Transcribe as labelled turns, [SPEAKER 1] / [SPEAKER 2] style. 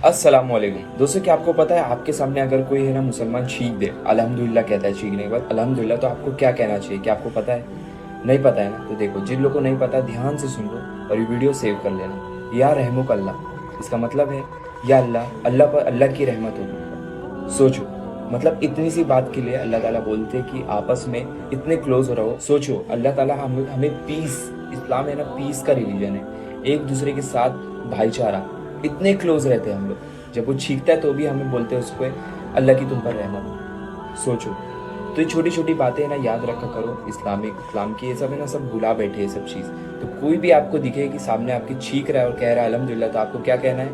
[SPEAKER 1] अस्सलामुअलैकुम दोस्तों, क्या आपको पता है आपके सामने अगर कोई है ना मुसलमान छींक दे, अल्हम्दुलिल्लाह कहता है छींकने के बाद अल्हम्दुलिल्लाह, तो आपको क्या कहना चाहिए? क्या आपको पता है? नहीं पता है ना? तो देखो, जिन लोगों को नहीं पता ध्यान से सुन लो और ये वीडियो सेव कर लेना। या रहमुक अल्लाह, इसका मतलब है या अल्लाह, अल्लाह पर अल्लाह की रहमत होगी। सोचो, मतलब इतनी सी बात के लिए अल्लाह ताला बोलते हैं कि आपस में इतने क्लोज हो रहो। सोचो, अल्लाह ताला हमें हमें पीस, इस्लाम है ना पीस का रिलीजन है, एक दूसरे के साथ भाईचारा, इतने क्लोज रहते हैं हम लोग। जब वो छींकता है तो भी हमें बोलते हैं उसको अल्लाह की तुम पर रहमत हो। सोचो, तो ये छोटी छोटी बातें ना याद रखा करो। इस्लाम की ये सब है ना, सब भुला बैठे ये सब चीज़। तो कोई भी आपको दिखे कि सामने आपकी छींक रहा है और कह रहा है अल्हम्दुलिल्लाह, तो आपको क्या कहना है?